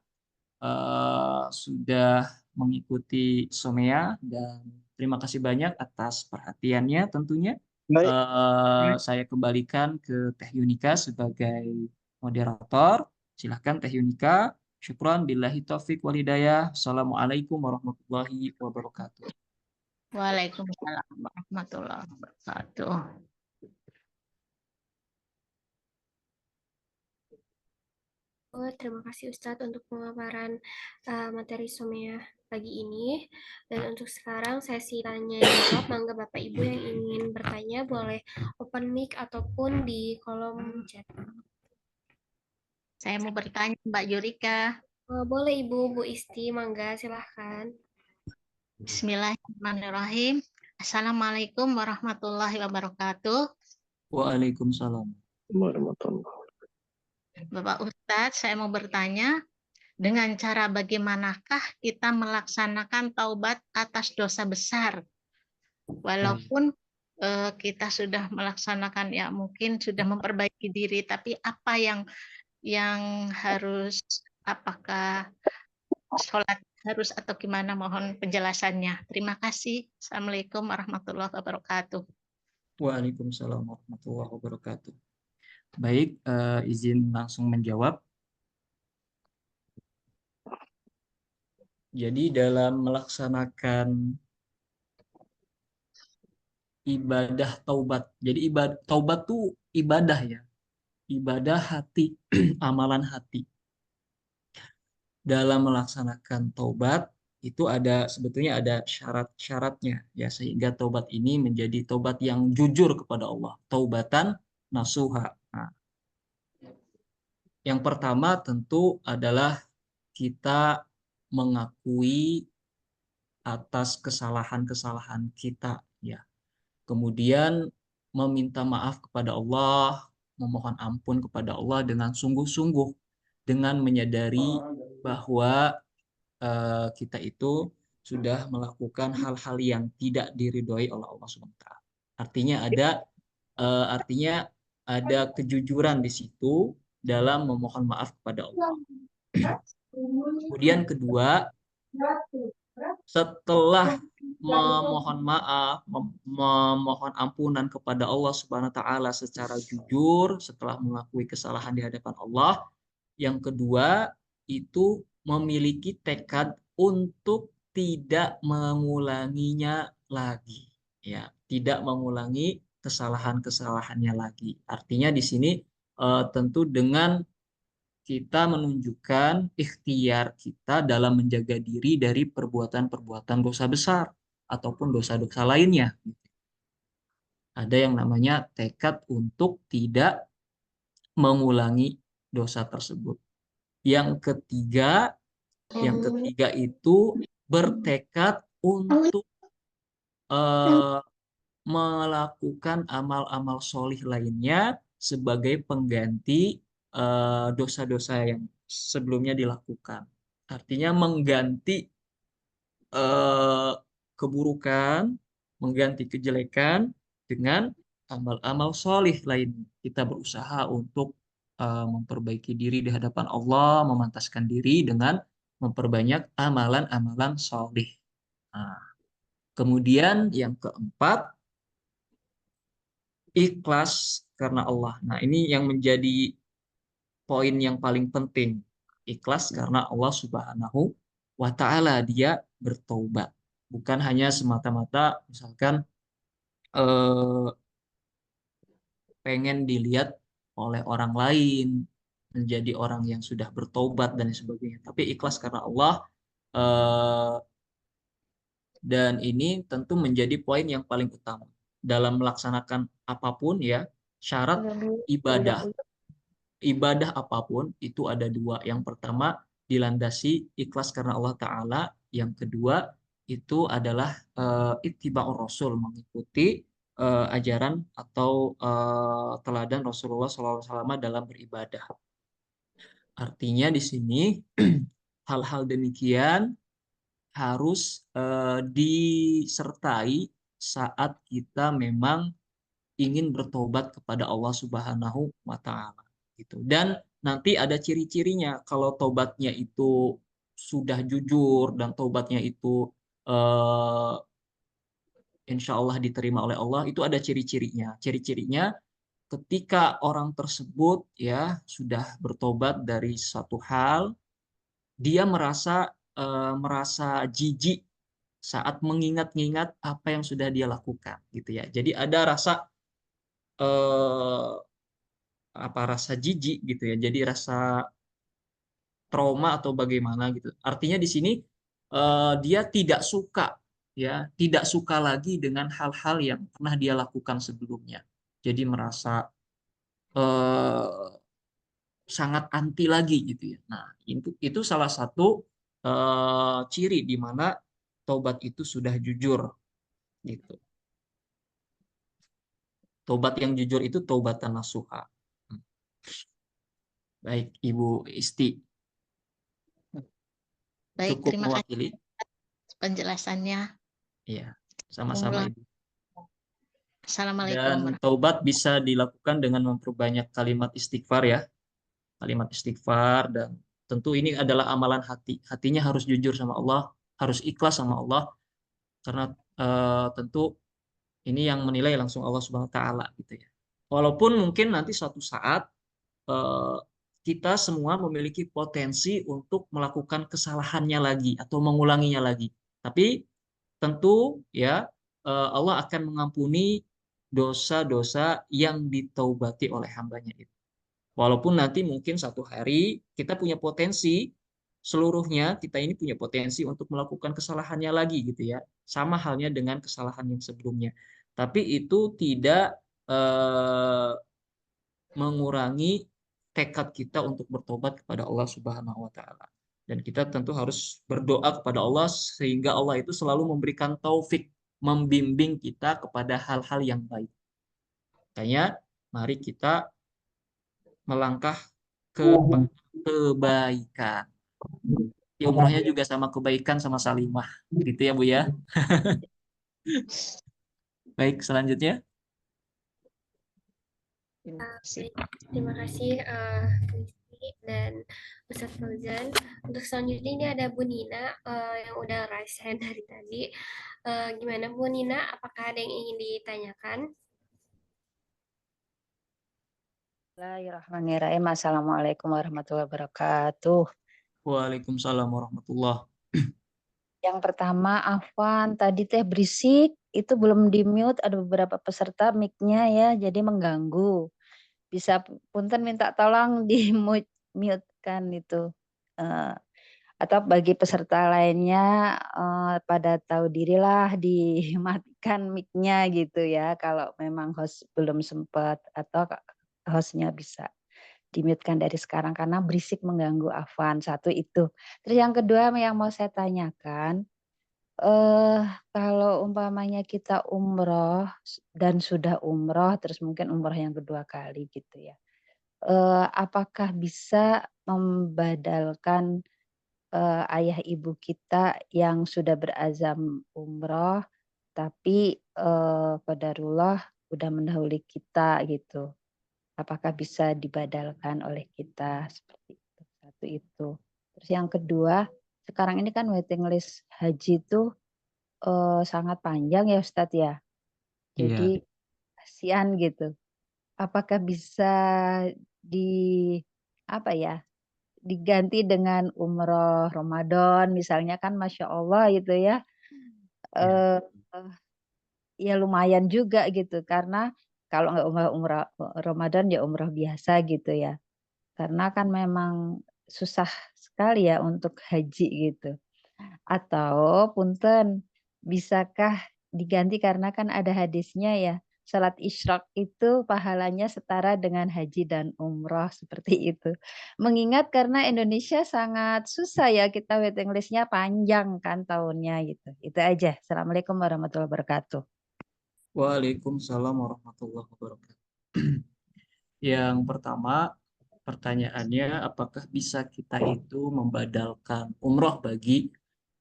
sudah mengikuti Somea dan terima kasih banyak atas perhatiannya tentunya. Baik, Saya kembalikan ke Teh Yunika sebagai moderator. Silahkan Teh Yunika. Syukran billahi taufik walhidayah. Assalamualaikum warahmatullahi wabarakatuh. Waalaikumsalam warahmatullahi wabarakatuh. Terima kasih Ustadz untuk pemaparan materi Somea pagi ini. Dan untuk sekarang sesi tanya jawab, mangga Bapak Ibu yang ingin bertanya boleh open mic ataupun di kolom chat. Saya mau bertanya Mbak Yurika. Boleh Ibu, Bu Isti, mangga silahkan. Bismillahirrahmanirrahim. Assalamualaikum warahmatullahi wabarakatuh. Waalaikumsalam. warahmatullahi. Bapak Ustadz, saya mau bertanya, dengan cara bagaimanakah kita melaksanakan taubat atas dosa besar? Walaupun kita sudah melaksanakan, ya mungkin sudah memperbaiki diri, tapi apa yang harus, apakah sholat harus atau gimana, mohon penjelasannya. Terima kasih. Assalamualaikum warahmatullahi wabarakatuh. Waalaikumsalam warahmatullahi wabarakatuh. Baik, izin langsung menjawab. Jadi dalam melaksanakan ibadah taubat. Jadi taubat tuh ibadah ya. Ibadah hati, amalan hati. Dalam melaksanakan taubat itu sebetulnya ada syarat-syaratnya ya, sehingga taubat ini menjadi taubat yang jujur kepada Allah, taubatan nasuha. Nah, yang pertama tentu adalah kita mengakui atas kesalahan-kesalahan kita ya. Kemudian meminta maaf kepada Allah, memohon ampun kepada Allah dengan sungguh-sungguh, dengan menyadari bahwa kita itu sudah melakukan hal-hal yang tidak diridhoi oleh Allah SWT. Artinya ada kejujuran di situ dalam memohon maaf kepada Allah. Kemudian kedua, setelah memohon maaf, memohon ampunan kepada Allah Subhanahu wa taala secara jujur, setelah mengakui kesalahan di hadapan Allah, yang kedua itu memiliki tekad untuk tidak mengulanginya lagi, ya, tidak mengulangi kesalahan-kesalahannya lagi. Artinya di sini tentu dengan kita menunjukkan ikhtiar kita dalam menjaga diri dari perbuatan-perbuatan dosa besar ataupun dosa-dosa lainnya. Ada yang namanya tekad untuk tidak mengulangi dosa tersebut. Yang ketiga itu bertekad untuk eh, melakukan amal-amal solih lainnya sebagai pengganti dosa-dosa yang sebelumnya dilakukan. Artinya mengganti eh, keburukan, mengganti kejelekan dengan amal-amal solih lainnya. Kita berusaha untuk memperbaiki diri di hadapan Allah, memantaskan diri dengan memperbanyak amalan-amalan solih. Nah, kemudian yang keempat, ikhlas karena Allah. Nah, ini yang menjadi poin yang paling penting. Ikhlas karena Allah Subhanahu wa Ta'ala. Dia bertobat. Bukan hanya semata-mata misalkan eh, pengen dilihat oleh orang lain, menjadi orang yang sudah bertobat dan sebagainya. Tapi ikhlas karena Allah. eh, dan ini tentu menjadi poin yang paling utama. Dalam melaksanakan apapun ya, syarat ibadah ibadah apapun itu ada dua. Yang pertama dilandasi ikhlas karena Allah Ta'ala. Yang kedua itu adalah ittiba'ur Rasul, mengikuti ajaran atau teladan Rasulullah SAW dalam beribadah. Artinya di sini hal-hal demikian harus disertai saat kita memang ingin bertobat kepada Allah Subhanahu wa Ta'ala gitu. Dan nanti ada ciri-cirinya kalau tobatnya itu sudah jujur dan tobatnya itu eh, insya Allah diterima oleh Allah, itu ada ciri-cirinya. Ciri-cirinya ketika orang tersebut ya sudah bertobat dari satu hal, dia merasa jijik saat mengingat-ingat apa yang sudah dia lakukan gitu ya. Jadi ada eh, rasa jijik gitu ya. Jadi rasa trauma atau bagaimana gitu. Artinya di sini dia tidak suka ya, tidak suka lagi dengan hal-hal yang pernah dia lakukan sebelumnya. Jadi merasa eh, sangat anti lagi gitu ya. Nah, itu salah satu ciri di mana tobat itu sudah jujur gitu. Tobat yang jujur itu taubatan nasuha. Baik, Ibu Isti, Baik, cukup terima kasih mewakili? penjelasannya. Iya, sama-sama Ibu. Assalamualaikum Dan taubat bisa dilakukan dengan memperbanyak kalimat istighfar ya. Kalimat istighfar dan tentu ini adalah amalan hati. Hatinya harus jujur sama Allah, harus ikhlas sama Allah karena tentu ini yang menilai langsung Allah Subhanahu wa taala gitu ya. Walaupun mungkin nanti suatu saat eh, kita semua memiliki potensi untuk melakukan kesalahannya lagi atau mengulanginya lagi. Tapi tentu ya Allah akan mengampuni dosa-dosa yang ditaubati oleh hambanya itu. Walaupun nanti mungkin satu hari kita punya potensi, seluruhnya kita ini punya potensi untuk melakukan kesalahannya lagi gitu ya. Sama halnya dengan kesalahan yang sebelumnya. Tapi itu tidak mengurangi tekad kita untuk bertobat kepada Allah Subhanahu wa taala. Dan kita tentu harus berdoa kepada Allah sehingga Allah itu selalu memberikan taufik, membimbing kita kepada hal-hal yang baik. Makanya mari kita melangkah ke kebaikan. Ya, umrohnya juga sama kebaikan sama salimah. Gitu ya, Bu ya. Baik, selanjutnya. Terima kasih Kristi dan Ustadz Fauzan. Untuk selanjutnya ini ada Bu Nina yang udah raise hand dari tadi. Gimana Bu Nina? Apakah ada yang ingin ditanyakan? Bismillahirrahmanirrahim. Assalamualaikum warahmatullahi wabarakatuh. Waalaikumsalam warahmatullahi. Yang pertama, Afwan, tadi teh berisik, itu belum di-mute, ada beberapa peserta mic-nya ya, jadi mengganggu. Bisa punten minta tolong di mute kan itu. Eh, atau bagi peserta lainnya pada tahu dirilah dimatikan mic-nya gitu ya kalau memang host belum sempat, atau hostnya bisa dimute-kan dari sekarang karena berisik mengganggu Afwan. Satu itu. Terus yang kedua yang mau saya tanyakan, kalau umpamanya kita umroh dan sudah umroh terus mungkin umroh yang kedua kali gitu ya, apakah bisa membadalkan ayah ibu kita yang sudah berazam umroh tapi qadarullah udah mendahului kita gitu. Apakah bisa dibadalkan oleh kita seperti itu? Satu itu. Terus yang kedua, sekarang ini kan waiting list haji itu sangat panjang ya Ustadz ya. Iya. Jadi kasihan gitu. Apakah bisa di apa ya? Diganti dengan umroh Ramadan misalnya, kan Masya Allah gitu ya. Iya. Eh, ya lumayan juga gitu karena kalau nggak umroh Ramadan ya umroh biasa gitu ya. Karena kan memang susah sekali ya untuk haji gitu. Atau punten, bisakah diganti karena kan ada hadisnya ya, salat isyraq itu pahalanya setara dengan haji dan umroh seperti itu. Mengingat karena Indonesia sangat susah ya, kita waiting list-nya panjang kan tahunnya gitu. Itu aja. Assalamualaikum warahmatullahi wabarakatuh. Waalaikumsalam warahmatullahi wabarakatuh. Yang pertama, pertanyaannya apakah bisa kita itu membadalkan umroh bagi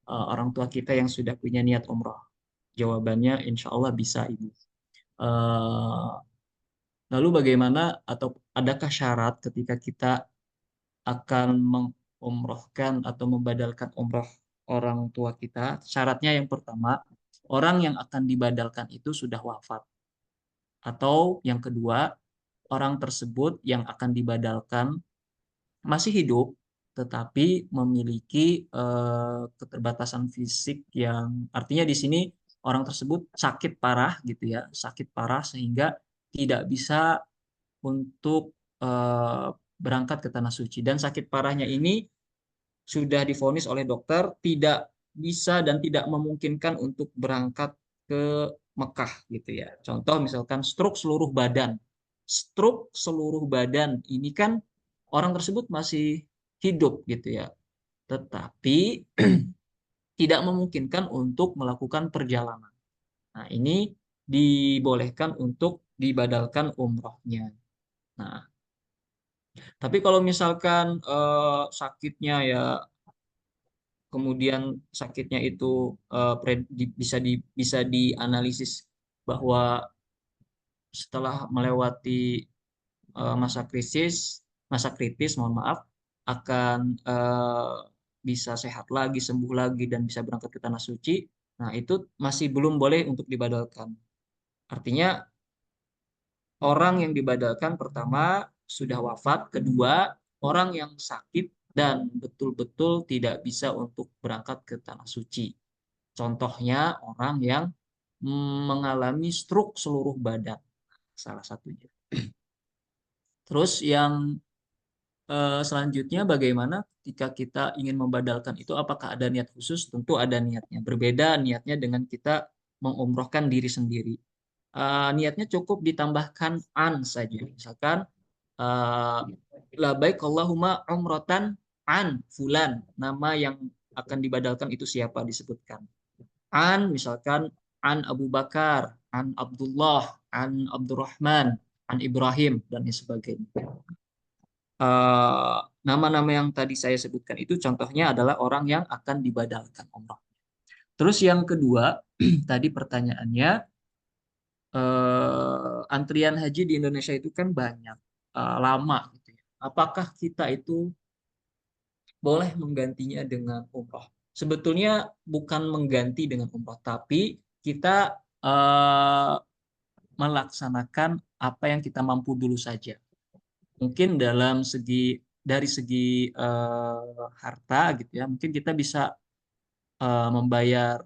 orang tua kita yang sudah punya niat umroh? Jawabannya insya Allah bisa, Ibu. Eh, Lalu bagaimana atau adakah syarat ketika kita akan mengumrohkan atau membadalkan umroh orang tua kita? Syaratnya yang pertama, orang yang akan dibadalkan itu sudah wafat. Atau yang kedua, orang tersebut yang akan dibadalkan masih hidup, tetapi memiliki keterbatasan fisik yang artinya di sini orang tersebut sakit parah gitu ya, sakit parah sehingga tidak bisa untuk eh, berangkat ke tanah suci, dan sakit parahnya ini sudah divonis oleh dokter tidak bisa dan tidak memungkinkan untuk berangkat ke Mekah gitu ya. Contoh misalkan stroke seluruh badan. Stroke seluruh badan ini kan orang tersebut masih hidup gitu ya. Tetapi tidak memungkinkan untuk melakukan perjalanan. Nah, ini dibolehkan untuk dibadalkan umrohnya. Nah, tapi kalau misalkan sakitnya ya, kemudian sakitnya itu bisa dianalisis bahwa setelah melewati masa kritis, mohon maaf, akan bisa sehat lagi, sembuh lagi, dan bisa berangkat ke tanah suci. Nah, itu masih belum boleh untuk dibadalkan. Artinya orang yang dibadalkan pertama sudah wafat, kedua orang yang sakit dan betul-betul tidak bisa untuk berangkat ke tanah suci. Contohnya orang yang mengalami stroke seluruh badan, salah satunya. Terus yang selanjutnya bagaimana ketika kita ingin membadalkan itu, apakah ada niat khusus? Tentu ada niatnya. Berbeda niatnya dengan kita mengumrohkan diri sendiri. Niatnya cukup ditambahkan an saja. Misalkan uh, labaik Allahumma umrotan an fulan. Nama yang akan dibadalkan itu siapa disebutkan. An misalkan an Abu Bakar, an Abdullah, an Abdurrahman, an Ibrahim, dan lain sebagainya. Nama-nama yang tadi saya sebutkan itu contohnya adalah orang yang akan dibadalkan umrah. Terus yang kedua, tadi pertanyaannya, antrian haji di Indonesia itu kan banyak, lama gitu ya. Apakah kita itu boleh menggantinya dengan umrah? Sebetulnya bukan mengganti dengan umrah, tapi kita melaksanakan apa yang kita mampu dulu saja. Mungkin dari segi harta gitu ya, mungkin kita bisa membayar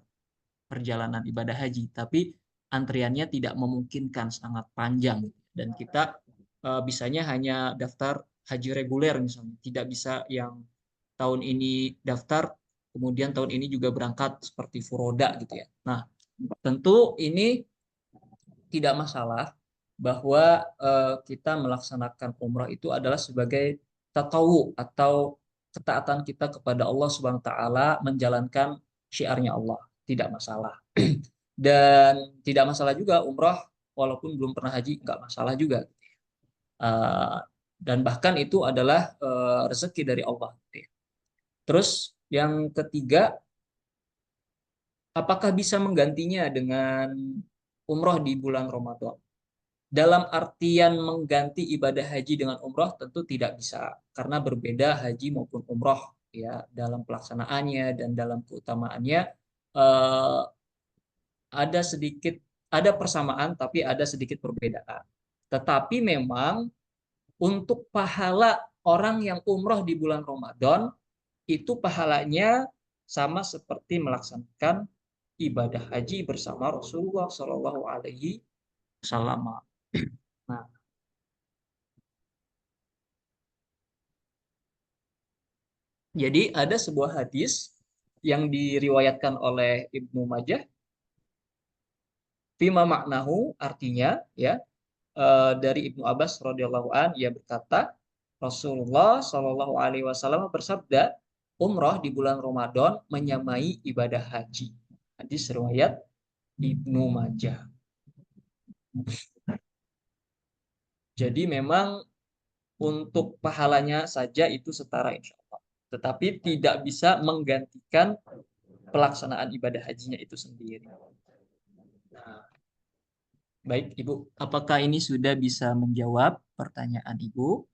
perjalanan ibadah haji, tapi antriannya tidak memungkinkan, sangat panjang, dan kita bisanya hanya daftar haji reguler misalnya, tidak bisa yang tahun ini daftar, kemudian tahun ini juga berangkat seperti furoda gitu ya. Nah, tentu ini tidak masalah bahwa kita melaksanakan umrah itu adalah sebagai tatawu atau ketaatan kita kepada Allah Subhanahu wa taala menjalankan syiarnya Allah, tidak masalah. Dan tidak masalah juga umrah walaupun belum pernah haji, nggak masalah juga. Uh, dan bahkan itu adalah rezeki dari Allah. Terus yang ketiga, apakah bisa menggantinya dengan umroh di bulan Ramadan? Dalam artian mengganti ibadah haji dengan umroh tentu tidak bisa, karena berbeda haji maupun umroh ya dalam pelaksanaannya dan dalam keutamaannya eh, ada persamaan tapi ada sedikit perbedaan. Tetapi memang untuk pahala orang yang umroh di bulan Ramadan itu pahalanya sama seperti melaksanakan ibadah haji bersama Rasulullah Shallallahu Alaihi Wasallam. Nah, jadi ada sebuah hadis yang diriwayatkan oleh Ibnu Majah, fima maknahu, artinya ya dari Ibnu Abbas radhiyallahu an, ia berkata Rasulullah Shallallahu Alaihi Wasallam bersabda, umroh di bulan Ramadan menyamai ibadah haji. Hadis riwayat Ibnu Majah. Jadi memang untuk pahalanya saja itu setara insya Allah. Tetapi tidak bisa menggantikan pelaksanaan ibadah hajinya itu sendiri. Nah, baik Ibu, apakah ini sudah bisa menjawab pertanyaan Ibu?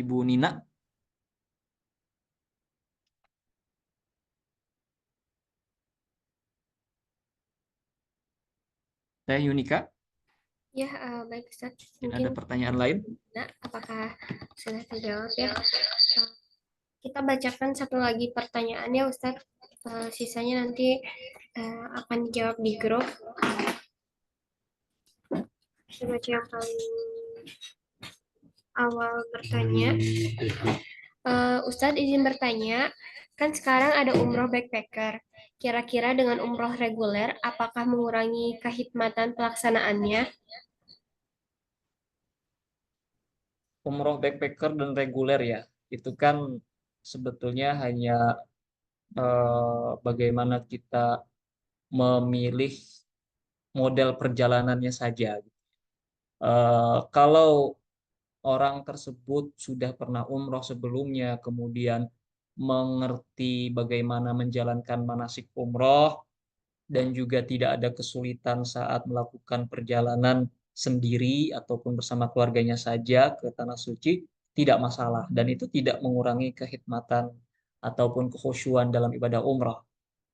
Ibu Nina? Saya Yunika? Ya, baik Ustaz. Ada Mungkin pertanyaan lain? apakah sudah terjawab ya? Kita bacakan satu lagi pertanyaannya Ustaz. Sisanya nanti akan dijawab di grup. Saya baca yang paling awal bertanya. Ustadz izin bertanya, kan sekarang ada umroh backpacker. Kira-kira dengan umroh reguler, apakah mengurangi kehikmatan pelaksanaannya? Umroh backpacker dan reguler ya, itu kan sebetulnya hanya bagaimana kita memilih model perjalanannya saja. Kalau orang tersebut sudah pernah umroh sebelumnya, kemudian mengerti bagaimana menjalankan manasik umroh, dan juga tidak ada kesulitan saat melakukan perjalanan sendiri ataupun bersama keluarganya saja ke Tanah Suci, tidak masalah. Dan itu tidak mengurangi kehikmatan ataupun kekhusyuan dalam ibadah umroh.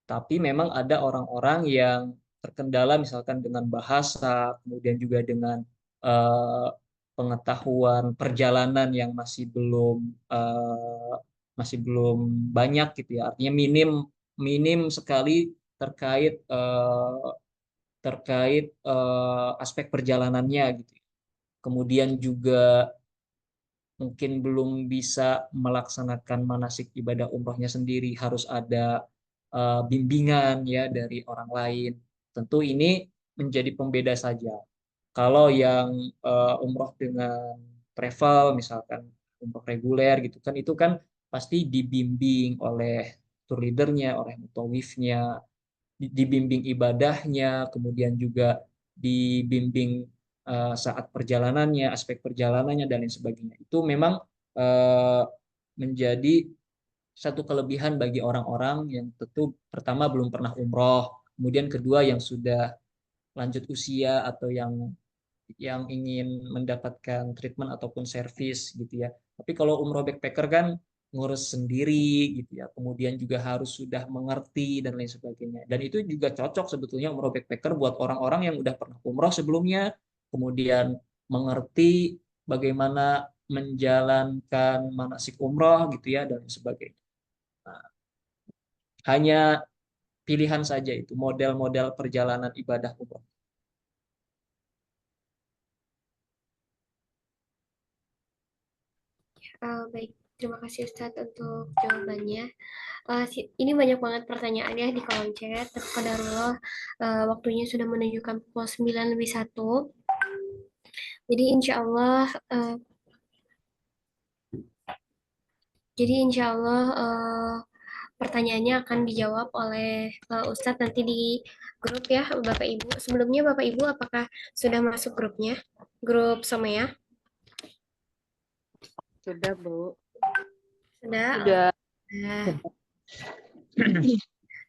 Tapi memang ada orang-orang yang terkendala misalkan dengan bahasa, kemudian juga dengan eh, pengetahuan perjalanan yang masih belum banyak gitu ya. Artinya minim minim sekali terkait aspek perjalanannya gitu. Kemudian juga mungkin belum bisa melaksanakan manasik ibadah umrohnya sendiri, harus ada bimbingan ya dari orang lain. Tentu ini menjadi pembeda saja. Kalau yang umroh dengan travel, misalkan umroh reguler gitu kan, itu kan pasti dibimbing oleh tour leadernya, oleh mutawifnya, dibimbing ibadahnya, kemudian juga dibimbing saat perjalanannya, aspek perjalanannya dan lain sebagainya. Itu memang eh, menjadi satu kelebihan bagi orang-orang yang tentu pertama belum pernah umroh, kemudian kedua yang sudah lanjut usia atau yang ingin mendapatkan treatment ataupun servis gitu ya. Tapi kalau umroh backpacker kan ngurus sendiri gitu ya. Kemudian juga harus sudah mengerti dan lain sebagainya. Dan itu juga cocok sebetulnya umroh backpacker buat orang-orang yang udah pernah umroh sebelumnya, kemudian mengerti bagaimana menjalankan manasik umroh gitu ya dan lain sebagainya. Nah, hanya pilihan saja itu model-model perjalanan ibadah umroh. Baik, terima kasih Ustadz untuk jawabannya. Ini banyak banget pertanyaan ya di kolom chat. Qadarullah, waktunya sudah menunjukkan pukul 9:01. Jadi insya Allah, pertanyaannya akan dijawab oleh Ustadz nanti di grup ya Bapak Ibu. Sebelumnya Bapak Ibu apakah sudah masuk grupnya? Grup Somea? Sudah, Bu. Sudah? Sudah. Nah,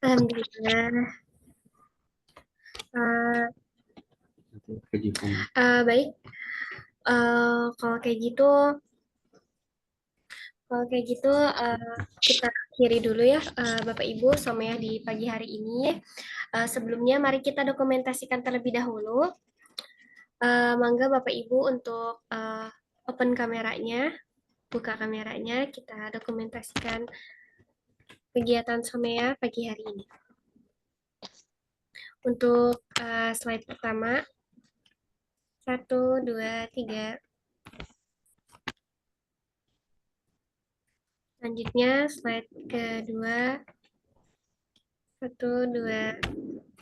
alhamdulillah. Baik. Kalau kayak gitu kita akhiri dulu ya Bapak Ibu Somea di pagi hari ini. Sebelumnya mari kita dokumentasikan terlebih dahulu. Mangga Bapak Ibu untuk open kameranya, buka kameranya, kita dokumentasikan kegiatan Somea pagi hari ini. Untuk slide pertama, 1, 2, 3. Selanjutnya slide kedua, 1, 2,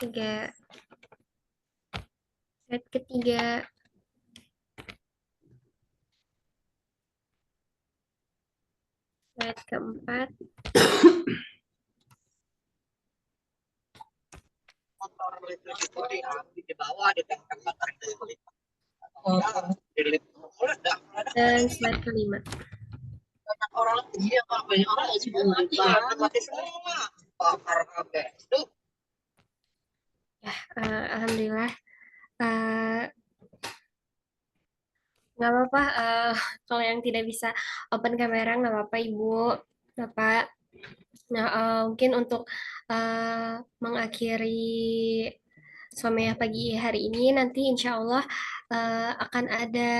3. Slide ketiga. Slide keempat. Dan slide kelima. Ya, alhamdulillah. Nggak apa-apa, kalau yang tidak bisa open kamera nggak apa-apa Ibu, Bapak. Nah, mungkin untuk mengakhiri Somea pagi hari ini, nanti insya Allah akan ada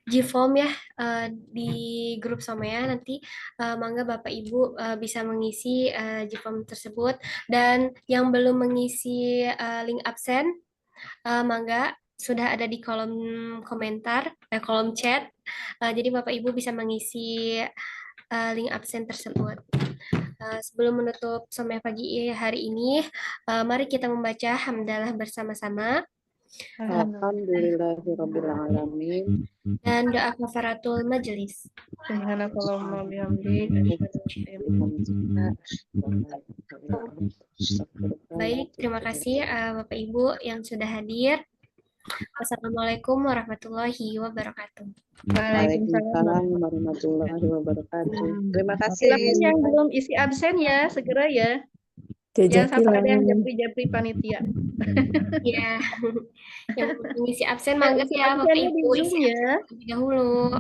G-Form ya di grup Somea. Nanti mangga Bapak Ibu bisa mengisi G-Form tersebut. Dan yang belum mengisi link absen, mangga sudah ada di kolom komentar, kolom chat. Jadi Bapak Ibu bisa mengisi link absen tersebut. Sebelum menutup Somea pagi hari ini, mari kita membaca hamdalah bersama-sama. Alhamdulillahirrabbilalamin. Dan doa kafaratul majelis. Subhanakallahumma bihamdik. Baik, terima kasih Bapak Ibu yang sudah hadir. Wassalamualaikum warahmatullahi wabarakatuh. Waalaikumsalam warahmatullahi wabarakatuh. Terima kasih. Silakan yang belum isi absen ya, segera ya. Jangan sampai ada yang japri-japri panitia. Ya, yang mengisi absen mangga ya Bapak Ibu isi ya. terlebih dahulu.